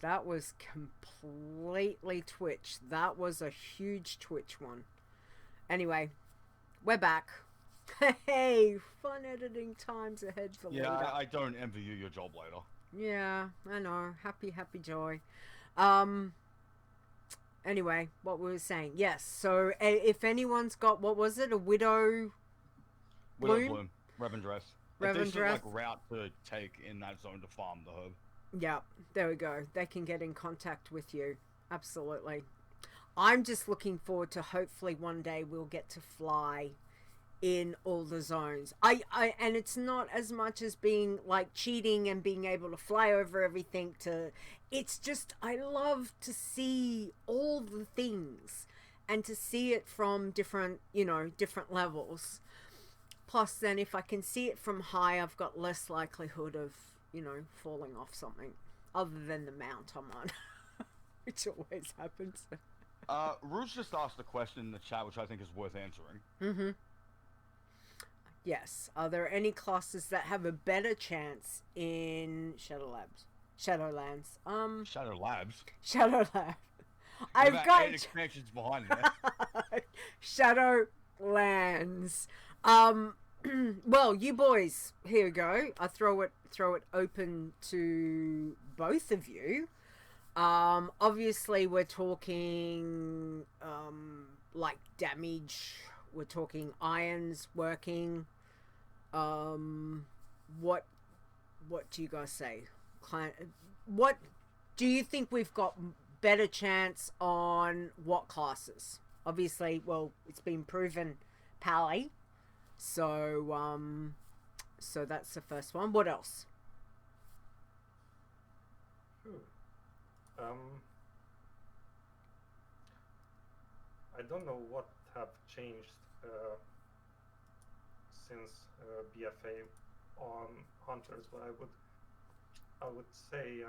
That was completely Twitch. That was a huge Twitch one. Anyway, we're back. Hey, fun editing times ahead for Yeah, Leeta. I don't envy you your job later. Yeah, I know. Happy, happy joy. Anyway, what we were saying. Yes, so if anyone's got, what was it, a Widow Bloom? Reverend Dress. A Reverend decent Dress? route to take in that zone to farm the herb. Yeah, there we go. They can get in contact with you. Absolutely. I'm just looking forward to hopefully one day we'll get to fly in all the zones. And it's not as much as being like cheating and being able to fly over everything to, it's just, I love to see all the things and to see it from different, different levels. Plus then if I can see it from high, I've got less likelihood of, falling off something other than the mount I'm on, which always happens. Rouge just asked a question in the chat, which I think is worth answering. Mm-hmm. Yes. Are there any classes that have a better chance in Shadowlands? Shadowlands. Shadowlands. I've got 8 expansions behind there. Shadowlands. Well, you boys, here we go. I throw it open to both of you. Obviously we're talking like damage. We're talking irons working. What do you guys say? What do you think we've got better chance on what classes? Obviously, well, it's been proven Pally. So so that's the first one. What else? I don't know what have changed since BFA on hunters, but I would say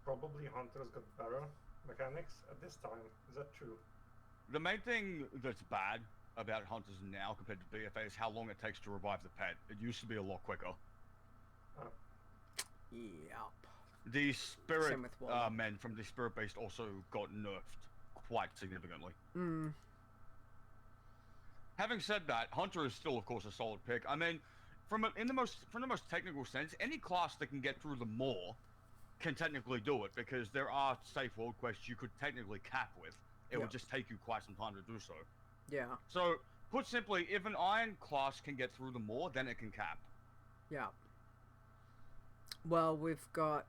probably hunters got better mechanics at this time. Is that true? The main thing that's bad about hunters now compared to BFA is how long it takes to revive the pet. It used to be a lot quicker. Yep. The spirit men from the spirit beast also got nerfed quite significantly. Having said that, hunter is still, of course, a solid pick. I mean, from the most technical sense, any class that can get through the maw can technically do it, because there are safe world quests you could technically cap with. It would just take you quite some time to do so. Yeah. So, put simply, if an iron class can get through the maw, then it can cap. Yeah. Well, we've got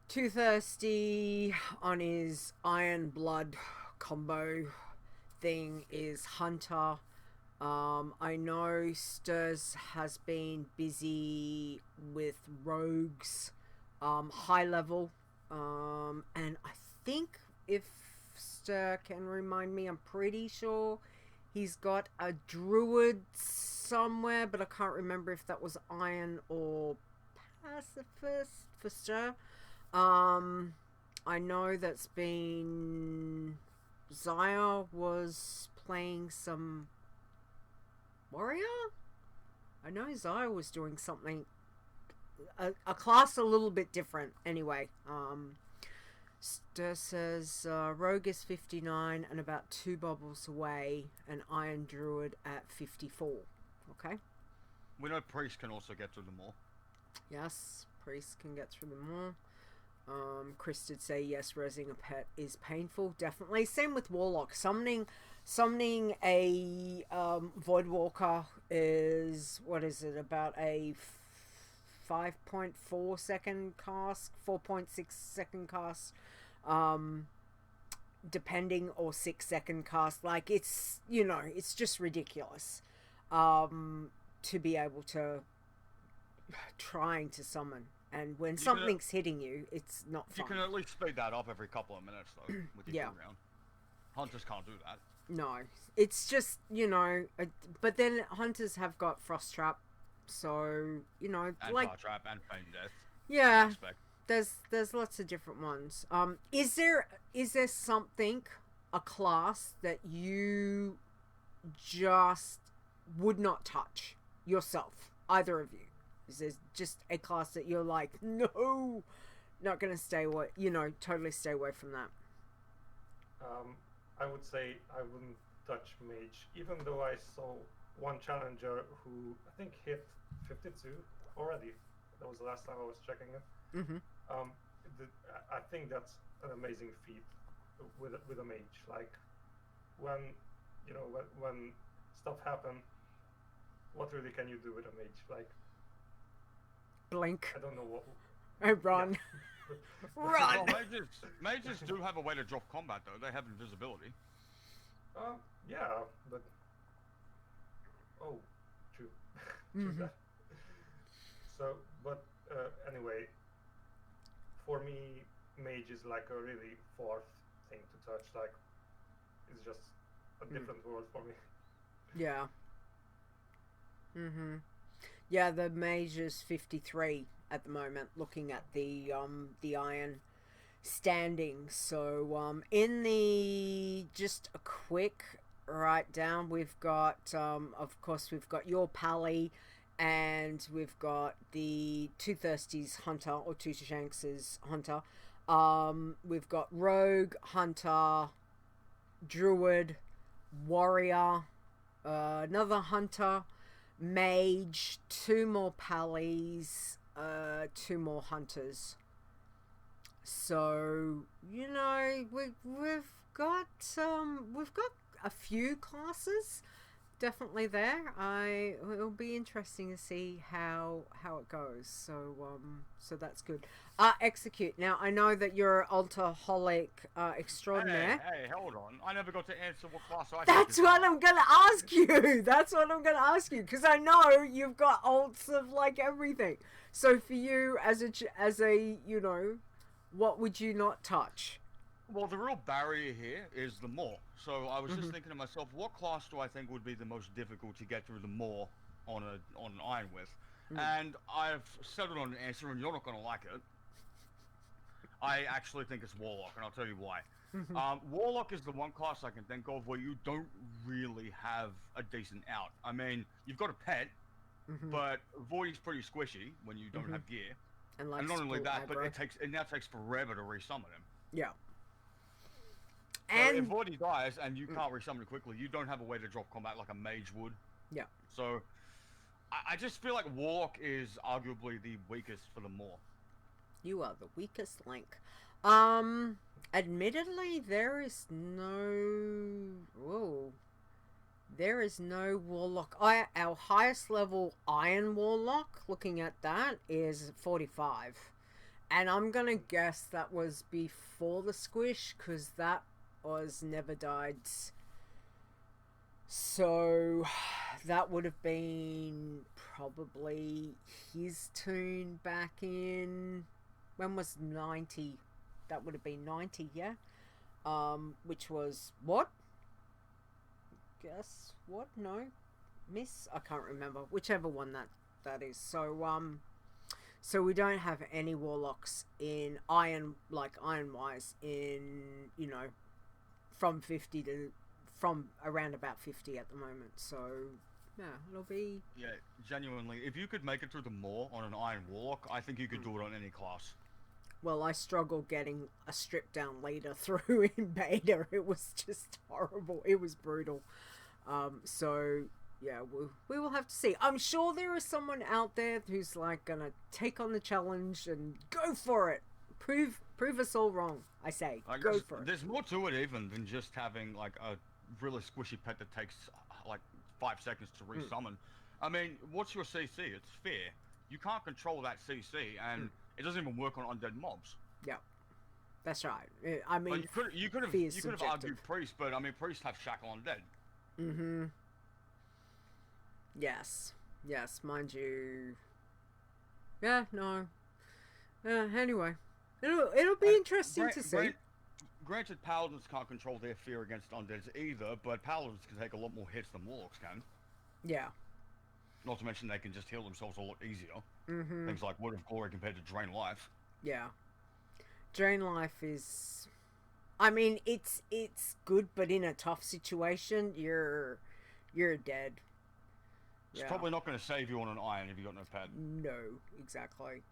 Twothirsty on his Iron Blood combo thing is Hunter. I know Stirs has been busy with rogues, high level, and I think, if Stir can remind me, I'm pretty sure he's got a druid somewhere, but I can't remember if that was Iron or Pacifist for Stir. I know that's been... Zaya was playing some warrior? I know Zaya was doing something, a class a little bit different. Anyway, Stir says Rogue is 59 and about 2 bubbles away, and Iron Druid at 54. Okay. We know Priest can also get through the maw. Yes, Priest can get through the maw. Chris did say yes, resing a pet is painful. Definitely. Same with Warlock. Summoning a Voidwalker is, what is it, about a 5.4 second cast, 4.6 second cast, depending, or 6 second cast. Like, it's, it's just ridiculous to be able to trying to summon. And when something's hitting you, it's not fun. You can at least speed that up every couple of minutes, though, with your cooldown. Hunters can't do that. No. It's just, but then hunters have got Frost Trap, so, and like... Fire Trap and Feign Death. Yeah. There's lots of different ones. Is there something, a class, that you just would not touch yourself? Either of you. Is there just a class that you're like, no, not gonna stay away, totally stay away from that? I would say I wouldn't touch mage, even though I saw one challenger who I think hit 52 already. That was the last time I was checking it. Mm-hmm. I think that's an amazing feat with a mage. Like when when stuff happen, what really can you do with a mage? Like Blink. I don't know what. Oh, run. Yeah. Run. Well, mages do have a way to drop combat though. They have invisibility. Yeah, but true. True Mm-hmm. that. So, but anyway, for me, mage is like a really fourth thing to touch. Like, it's just a different world for me. Yeah. Mm-hmm. Yeah, the mage is 53 at the moment, looking at the iron standing. So in the just a quick write down, we've got of course we've got your Pally, and we've got the Twothirsties Hunter, or Twoshanks's Hunter. We've got Rogue, Hunter, Druid, Warrior, another Hunter, Mage, 2 more Pallies, 2 more Hunters. So we've got a few classes definitely there. It'll be interesting to see how it goes. So that's good. Eexecute. Now I know that you're Altaholic extraordinaire. Hey, hold on. I never got to answer what class I. That's what I'm gonna ask you. That's what I'm gonna ask you, because I know you've got alts of like everything. So for you, as a what would you not touch? Well, the real barrier here is the maw. So I was just thinking to myself, what class do I think would be the most difficult to get through the maw on an iron with? And I've settled on an answer, and you're not going to like it. I actually think it's Warlock, and I'll tell you why. Warlock is the one class I can think of where you don't really have a decent out. I mean, you've got a pet, but Voidy's pretty squishy when you don't have gear. And not only that, but it now takes forever to resummon him. Yeah. So And if Voidy dies and you can't resummon quickly, you don't have a way to drop combat like a mage would. Yeah. So I just feel like Warlock is arguably the weakest for the maw. You are the weakest link. Admittedly, there is no Warlock. Our highest level Iron Warlock, looking at that, is 45. And I'm gonna guess that was before the squish, because that was never died. So that would have been probably his tune back in... When was 90? That would have been 90, yeah? Which was what? Guess what? No. Miss? I can't remember. Whichever one that is. So we don't have any warlocks in iron-wise in, from around about 50 at the moment. So, yeah, it'll be... Yeah, genuinely. If you could make it through the maw on an Iron Warlock, I think you could do it on any class. Well, I struggled getting a stripped down Leeta through in beta. It was just horrible. It was brutal. So yeah, we will have to see. I'm sure there is someone out there who's like gonna take on the challenge and go for it. Prove us all wrong. I say, go for it. There's more to it even than just having like a really squishy pet that takes like 5 seconds to resummon. I mean, what's your CC? It's fair. You can't control that CC, and it doesn't even work on undead mobs. Yeah, that's right. I mean, you could have argued priest, but I mean, priests have shackle undead. Mm-hmm. Yes, mind you. Yeah, no. Anyway, it'll be interesting to see. Granted, paladins can't control their fear against undeads either, but paladins can take a lot more hits than warlocks can. Yeah. Not to mention they can just heal themselves a lot easier. Things like Word of Glory compared to Drain Life. Yeah. Drain Life is... I mean, it's good, but in a tough situation, you're dead. It's probably not going to save you on an iron if you got no pad. No, exactly.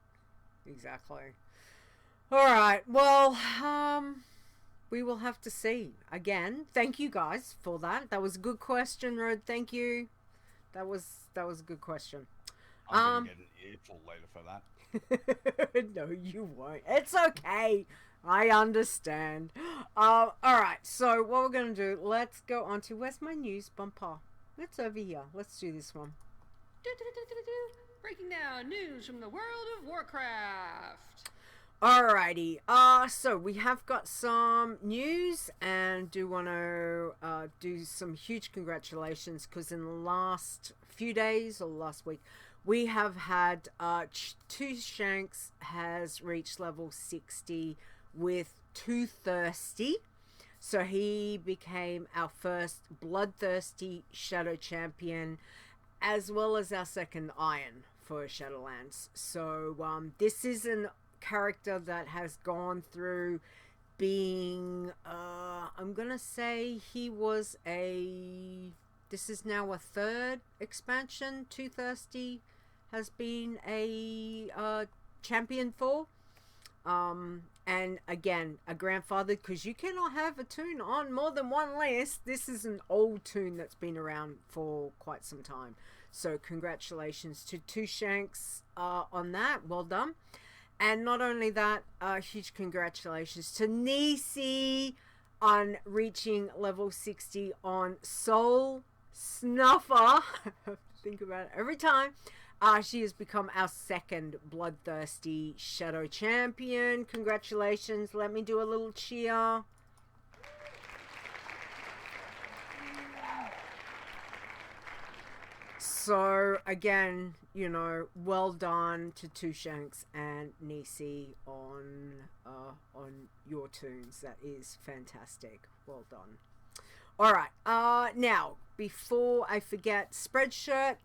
Alright, well, we will have to see. Again, thank you guys for that. That was a good question, Rod. Thank you. That was a good question. I'm going to get an earful later for that. No, you won't. It's okay. I understand. Alright, so what we're going to do, let's go on to, where's my news bumper? It's over here. Let's do this one. Breaking down news from the world of Warcraft. Alrighty, so we have got some news and do want to do some huge congratulations because in the last few days or last week we have had Twoshanks has reached level 60 with Twothirsty. So he became our first Bloodthirsty Shadow Champion, as well as our second Iron for Shadowlands. So this is a character that has gone through being, I'm going to say he was this is now a third expansion Twothirsty has been a champion for. And again, a grandfather, because you cannot have a toon on more than one list. This is an old toon that's been around for quite some time. So congratulations to Twoshanks on that. Well done. And not only that, huge congratulations to Nisey on reaching level 60 on Soulsnuffer. I have to think about it every time. She has become our second Bloodthirsty Shadow Champion. Congratulations. Let me do a little cheer. So, again, you know, well done to Twoshanks and Nisey on your toons. That is fantastic. Well done. Alright, now, before I forget, Spreadshirt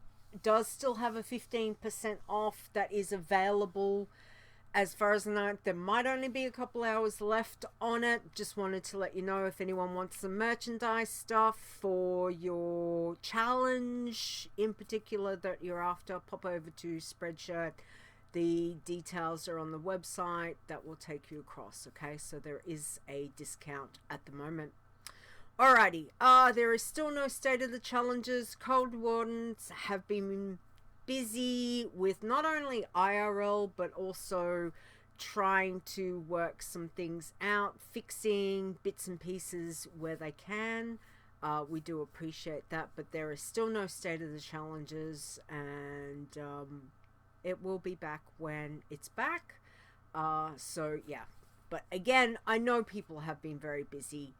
does still have a 15% off that is available. As far as I know, there might only be a couple hours left on it. Just wanted to let you know if anyone wants some merchandise stuff for your challenge in particular that you're after, pop over to Spreadshirt. The details are on the website that will take you across, okay? So there is a discount at the moment. Alrighty, there is still no state of the challenges. Cold Wardens have been busy with not only IRL but also trying to work some things out, fixing bits and pieces where they can. We do appreciate that, but there is still no state of the challenges, and it will be back when it's back. So yeah, but again, I know people have been very busy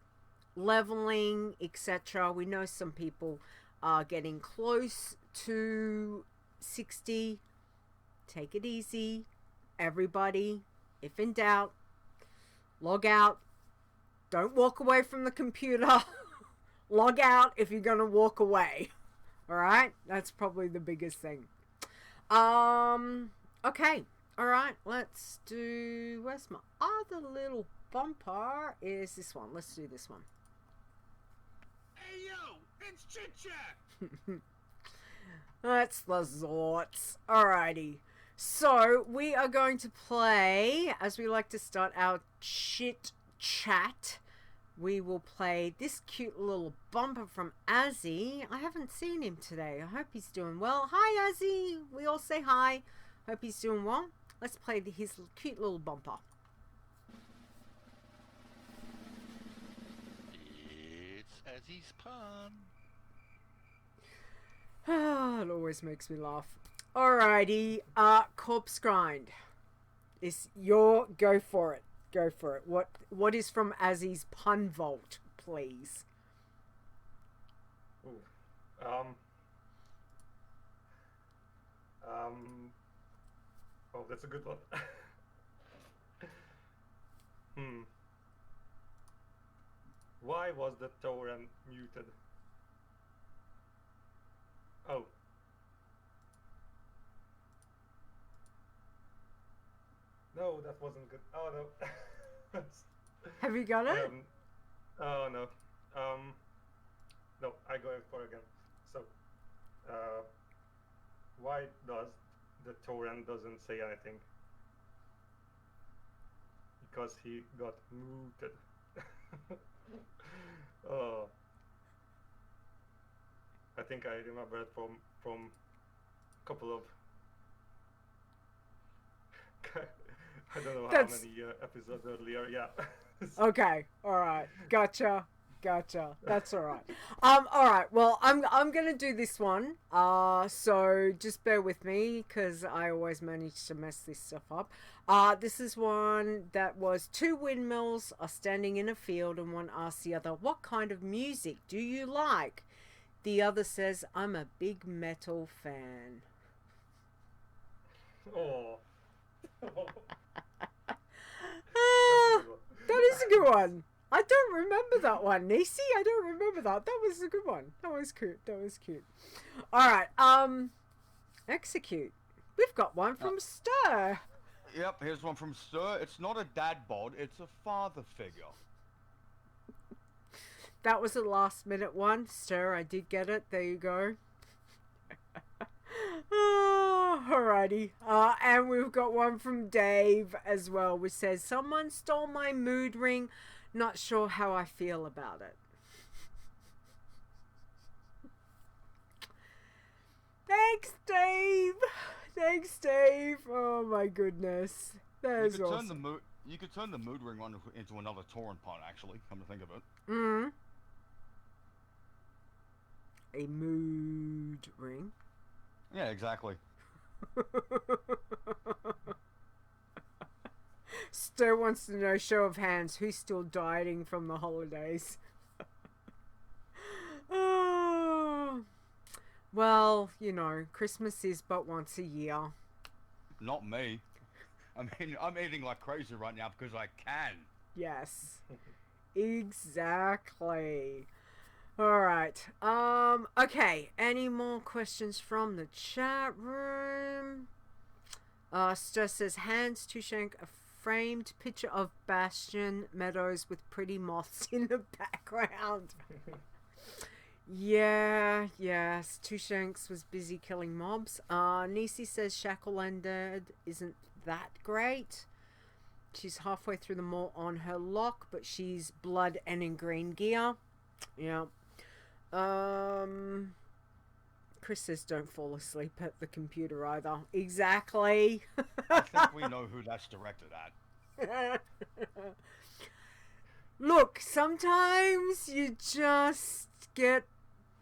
leveling, etc. We know some people are getting close to 60. Take it easy, everybody. If in doubt, log out. Don't walk away from the computer. Log out if you're gonna walk away. Alright, that's probably the biggest thing. Okay, alright, let's do, where's my other little bumper? Is this one. Let's do this one. Hey yo, it's Chit Chat! That's the Zorts. Alrighty. So, we are going to play, as we like to start our chit chat, we will play this cute little bumper from Azzy. I haven't seen him today. I hope he's doing well. Hi, Azzy. We all say hi. Hope he's doing well. Let's play his cute little bumper. It's Azzy's pun. It always makes me laugh. Alrighty, Corpsegrind. It's your go for it. Go for it. What is from Azzy's pun vault, please? Ooh. Oh, that's a good one. Why was the torrent muted? Oh. No, that wasn't good. Oh no. Have you got it? Oh no. No, I go for it again. So, why does the torrent doesn't say anything? Because he got muted. Oh, I think I remember it from a couple of I don't know That's- how many episodes earlier. Yeah. Okay, all right, gotcha. That's all right. All right. Well, I'm gonna do this one. So just bear with me because I always manage to mess this stuff up. This is one that was two windmills are standing in a field, and one asks the other, "What kind of music do you like?" The other says, "I'm a big metal fan." Oh. Ah, that is a good one. I don't remember that one, Nisey. I don't remember that. That was a good one. That was cute. All right. Execute. We've got one from Stir. Yep, here's one from Sir. It's not a dad bod, it's a father figure. That was a last minute one. Stir, I did get it. There you go. Alrighty. And we've got one from Dave as well, which says, "Someone stole my mood ring. Not sure how I feel about it." Thanks, Dave. Oh my goodness. That is awesome. You could turn the mood ring on into another torrent pun, actually, come to think of it. A mood ring. Yeah, exactly. Stir wants to know, show of hands, who's still dieting from the holidays? Oh, well, you know, Christmas is but once a year. Not me. I mean, I'm eating like crazy right now because I can. Yes. Exactly. Alright. Okay. Any more questions from the chat room? Stir says, "Hands to Shank, a framed picture of Bastion Meadows with pretty moths in the background." Yes. Tushanks was busy killing mobs. Nisey says Shadowlands isn't that great. She's halfway through the mall on her lock, but she's blood and in green gear. Yeah. Chris says, "Don't fall asleep at the computer either." Exactly. I think we know who that's directed at. Look, sometimes you just get,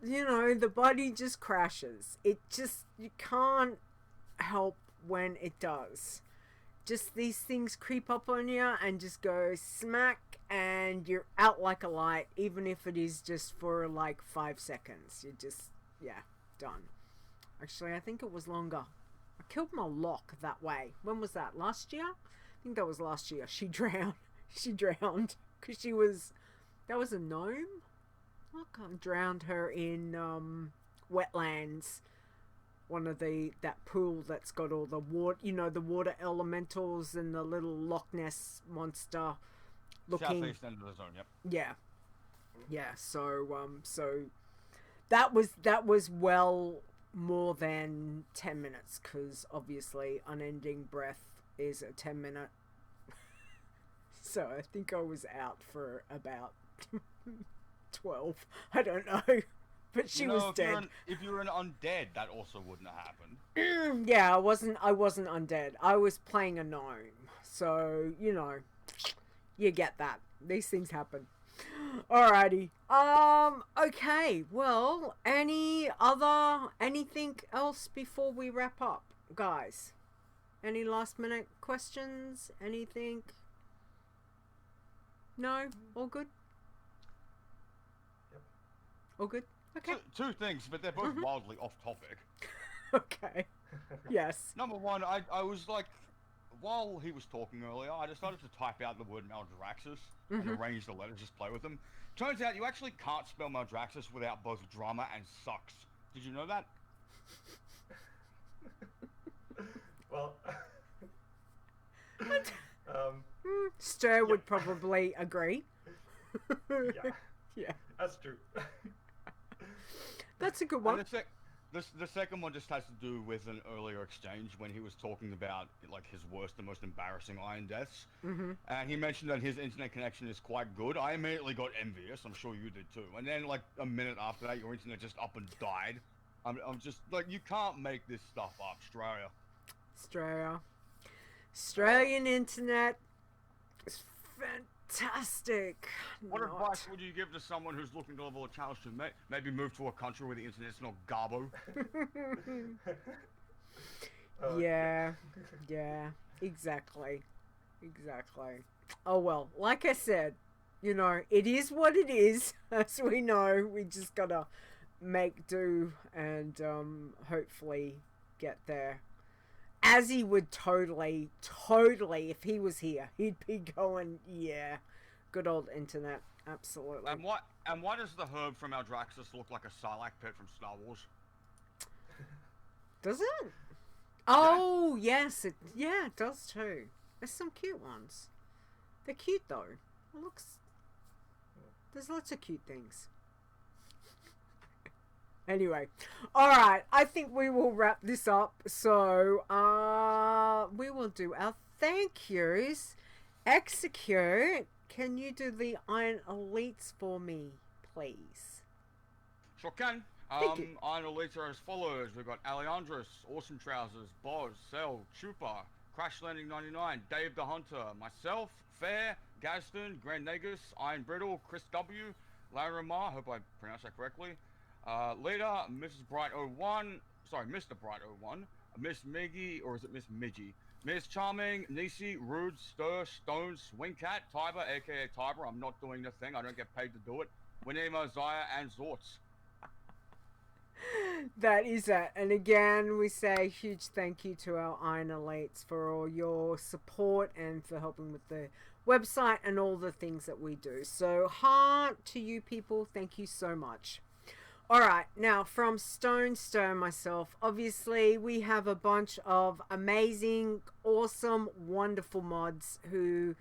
the body just crashes. You can't help when it does. Just these things creep up on you and just go smack, and you're out like a light, even if it is just for like 5 seconds. You just, done. Actually, I think it was longer. I killed my lock that way. When was that? Last year? I think that was last year. She drowned. Because that was a gnome? I drowned her in wetlands. One of that pool that's got all the water, the water elementals and the little Loch Ness monster looking. Southeast end of the zone, yep. Yeah. So that was well more than 10 minutes, because obviously Unending Breath is a 10-minute. So I think I was out for about 12. I don't know. But she was dead. If you were an undead, that also wouldn't have happened. Yeah, I wasn't undead. I was playing a gnome. So, you get that. These things happen. Alrighty. Okay. Well, anything else before we wrap up, guys? Any last minute questions? Anything? No? All good? Yep. All good? Okay. Two things, but they're both wildly off topic. Okay. Yes. Number one, I was like, while he was talking earlier, I decided to type out the word Maldraxxus and arrange the letters, just play with them. Turns out you actually can't spell Maldraxxus without both drama and sucks. Did you know that? Well, Stir would probably agree. yeah, Yeah. that's true. That's a good one. The second one just has to do with an earlier exchange when he was talking about like his worst and most embarrassing iron deaths, and he mentioned that his internet connection is quite good. I immediately got envious. I'm sure you did too. And then like a minute after that, your internet just up and died. I'm just like, you can't make this stuff up, Australia. Australian internet is fantastic. What advice would you give to someone who's looking to level a challenge to maybe move to a country where the internet's not garbo? Yeah, exactly. Oh well, like I said, you know, it is what it is. As we know, we just gotta make do and hopefully get there. As he would totally, if he was here, he'd be going, yeah, good old internet, absolutely. And why does the herb from Aldraxis look like a Sarlacc pit from Star Wars? Does it? Oh, yes, it does too. There's some cute ones. They're cute though. It looks. There's lots of cute things. Anyway, alright, I think we will wrap this up. So, we will do our thank yous. Eexecute, can you do the Iron Elites for me, please? Sure can. Thank you. Iron Elites are as follows. We've got Aleandros, Awesome Trousers, Boz, Cell, Chupa, Crash Landing 99, Dave the Hunter, myself, Fair, Gaston, Grand Negus, Iron Brittle, Chris W, Larry Ramar, hope I pronounced that correctly, Leeta, Mrs. Bright 01, sorry, Mr. Bright 01, Miss Miggy, or is it Miss Midgy? Miss Charming, Nisey, Rude, Stir, Stone, Swingcat, Tiber, aka Tiber, I'm not doing the thing, I don't get paid to do it, Winema, Zaya, and Zorts. That is it. And again, we say huge thank you to our Iron Elites for all your support and for helping with the website and all the things that we do. So heart to you people, thank you so much. Alright, now from Stone Stir myself, obviously we have a bunch of amazing, awesome, wonderful mods who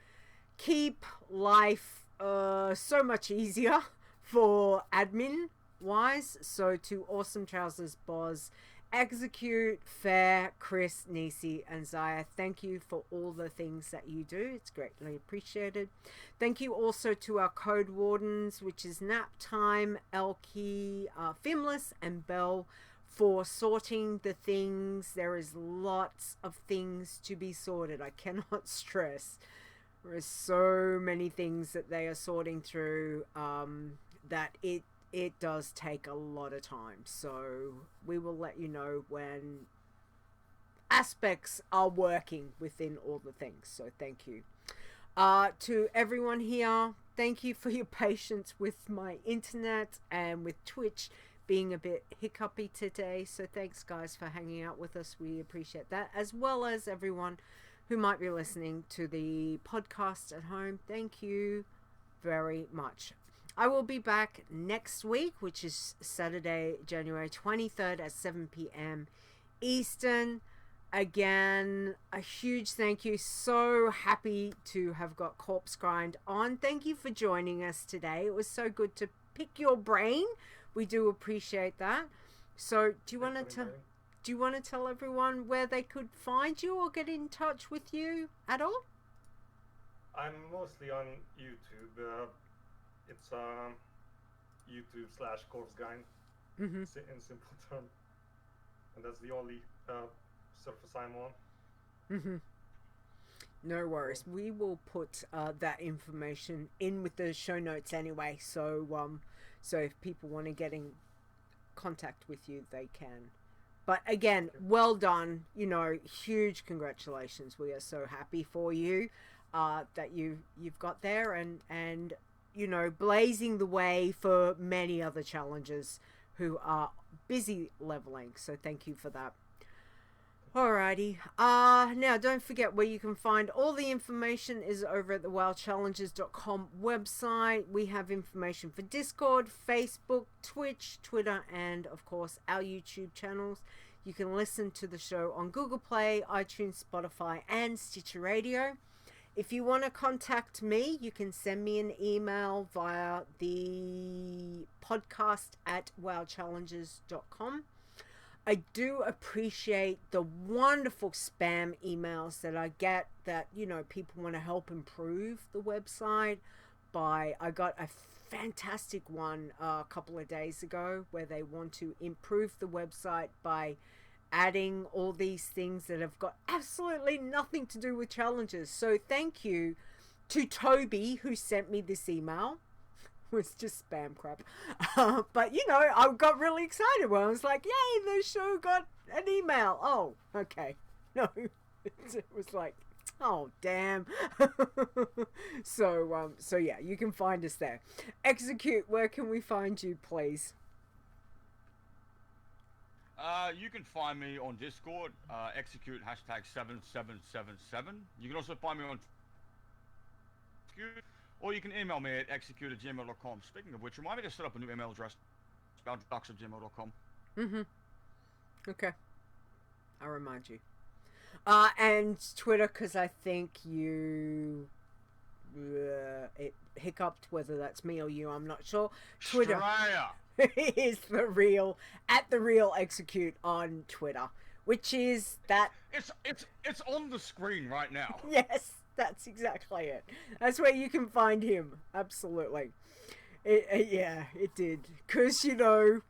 keep life so much easier for admin wise. So to Awesome Trousers, Boz, Eexecute, Fair, Chris, Nisey, and Zaya, thank you for all the things that you do. It's greatly appreciated. Thank you also to our code wardens, which is Naptime, Elkie, Fimless, and Bell, for sorting the things. There is lots of things to be sorted. I cannot stress. There are so many things that they are sorting through that it does take a lot of time. So we will let you know when aspects are working within all the things. So thank you. To everyone here, thank you for your patience with my internet and with Twitch being a bit hiccupy today. So thanks guys for hanging out with us. We appreciate that, as well as everyone who might be listening to the podcast at home. Thank you very much. I will be back next week, which is Saturday, January 23rd at 7 p.m. Eastern. Again, a huge thank you. So happy to have got Corpsegrind on. Thank you for joining us today. It was so good to pick your brain. We do appreciate that. So do you want to tell everyone where they could find you or get in touch with you at all? I'm mostly on YouTube. It's YouTube/Corpsegrind in simple term, and that's the only surface I'm on. No worries. We will put that information in with the show notes anyway. So so if people want to get in contact with you, they can. But again, well done. You know, huge congratulations. We are so happy for you that you've got there and you know, blazing the way for many other challengers who are busy leveling. So thank you for that. Alrighty. Now don't forget where you can find all the information is over at the wowchallenges.com website. We have information for Discord, Facebook, Twitch, Twitter, and of course our YouTube channels. You can listen to the show on Google Play, iTunes, Spotify, and Stitcher Radio. If you want to contact me, you can send me an email via the podcast at wowchallenges.com. I do appreciate the wonderful spam emails that I get that, you know, people want to help improve the website. I got a fantastic one a couple of days ago where they want to improve the website by adding all these things that have got absolutely nothing to do with challenges. So thank you to Toby who sent me this email. It was just spam crap. But you know, I got really excited when I was like, yay, the show got an email. Oh, okay. No, it was like, oh, damn. So yeah, you can find us there. Eexecute, where can we find you, please? You can find me on Discord, Eexecute #7777. You can also find me on Execute, or you can email me at execute@gmail.com. Speaking of which, remind me to set up a new email address, spellducks@gmail.com. Mm-hmm. Okay. I'll remind you. And Twitter, because I think you it hiccuped, whether that's me or you, I'm not sure. Twitter is the real Eexecute on Twitter, which is that. It's on the screen right now. Yes, that's exactly it. That's where you can find him. Absolutely. Yeah, it did. Because, you know,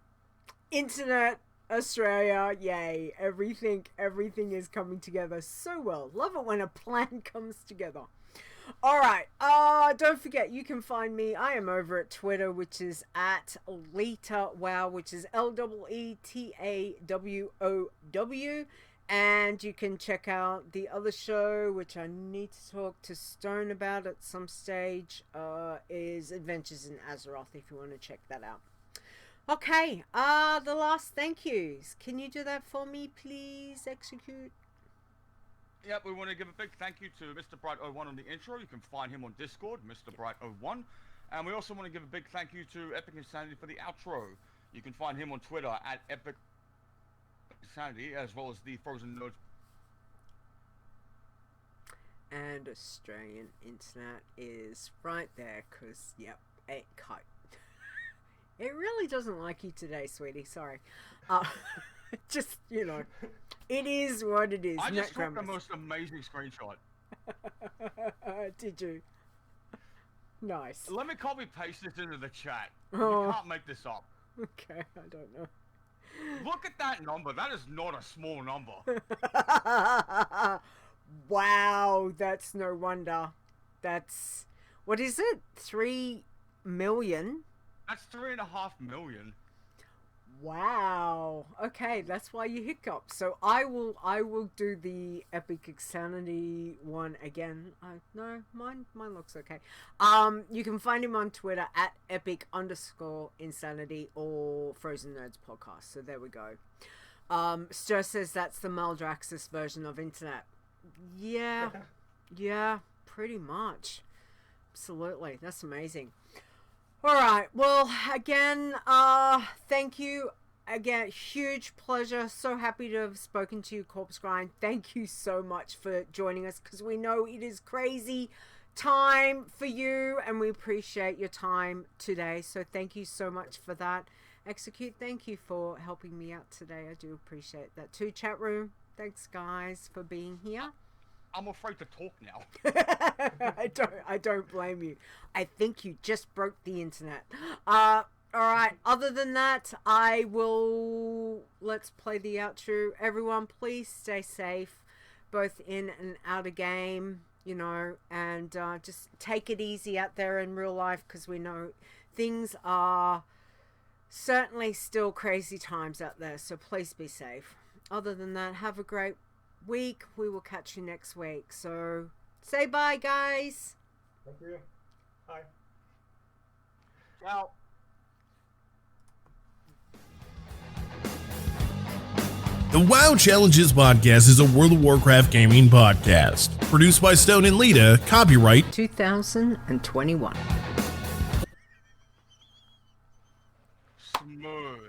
internet, Australia, yay. Everything is coming together so well. Love it when a plan comes together. Alright, don't forget, you can find me. I am over at Twitter, which is at Leeta WoW, which is LEETAWOW. And you can check out the other show, which I need to talk to Stone about at some stage, is Adventures in Azeroth, if you want to check that out. Okay, the last thank yous. Can you do that for me, please, Eexecute? Yep, we want to give a big thank you to Mr. Bright01 on the intro. You can find him on Discord, Mr. Bright01. And we also want to give a big thank you to Epic Insanity for the outro. You can find him on Twitter at Epic Insanity, as well as the Frozen Nodes. And Australian internet is right there, because, yep, it cut. It really doesn't like you today, sweetie. Sorry. Just, you know, it is what it is. I just took the most amazing screenshot. Did you? Nice. Let me copy paste this into the chat. Oh. You can't make this up. Okay, I don't know. Look at that number. That is not a small number. Wow, that's no wonder. That's, what is it? 3 million? That's 3.5 million. Wow. Okay, that's why you hiccup. So I will do the Epic Insanity one again. No, mine looks okay. You can find him on Twitter at epic_insanity or Frozen Nerds Podcast. So there we go. Stir says that's the Maldraxxus version of internet. Yeah. Yeah, pretty much. Absolutely. That's amazing. All right. Well, again, thank you. Again, huge pleasure. So happy to have spoken to you, Corpsegrind. Thank you so much for joining us, because we know it is crazy time for you, and we appreciate your time today. So thank you so much for that. Eexecute, thank you for helping me out today. I do appreciate that too. Chat room, thanks guys for being here. I'm afraid to talk now. I don't blame you. I think you just broke the internet. All right. Other than that, let's play the outro. Everyone, please stay safe, both in and out of game, you know, and just take it easy out there in real life, because we know things are certainly still crazy times out there. So please be safe. Other than that, have a great week. We will catch you next week. So say bye, guys. Thank you. Bye. Ciao. The WoW Challenges podcast is a World of Warcraft gaming podcast. Produced by Stone and Leeta, copyright 2021. Smooth.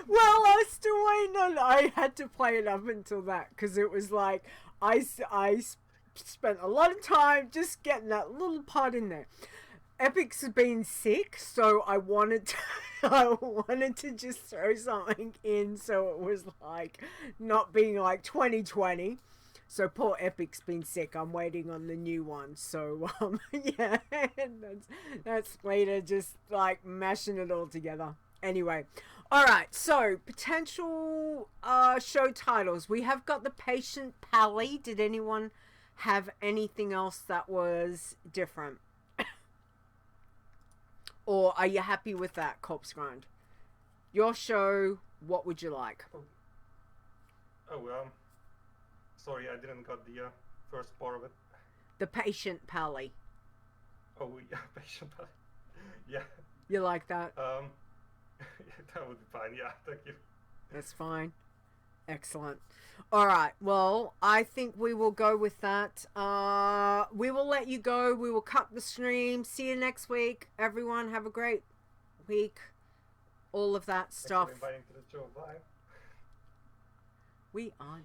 Well, I was still waiting on. I had to play it up until that, because it was like I spent a lot of time just getting that little part in there. Epic's been sick, so I wanted to, I wanted to just throw something in so it was like not being like 2020. So poor Epic's been sick. I'm waiting on the new one. So yeah, that's later, just like mashing it all together. Anyway, all right. So potential show titles. We have got the Patient Pally. Did anyone have anything else that was different? Or are you happy with that, Corpsegrind? Your show, what would you like? Sorry, I didn't got the first part of it. The Patient Pally. Oh, yeah, Patient Pally. Yeah. You like that? That would be fine, yeah, thank you. That's fine. Excellent. All right. Well, I think we will go with that. We will let you go. We will cut the stream. See you next week. Everyone, have a great week. All of that stuff. Thanks for inviting to the show. Bye. We are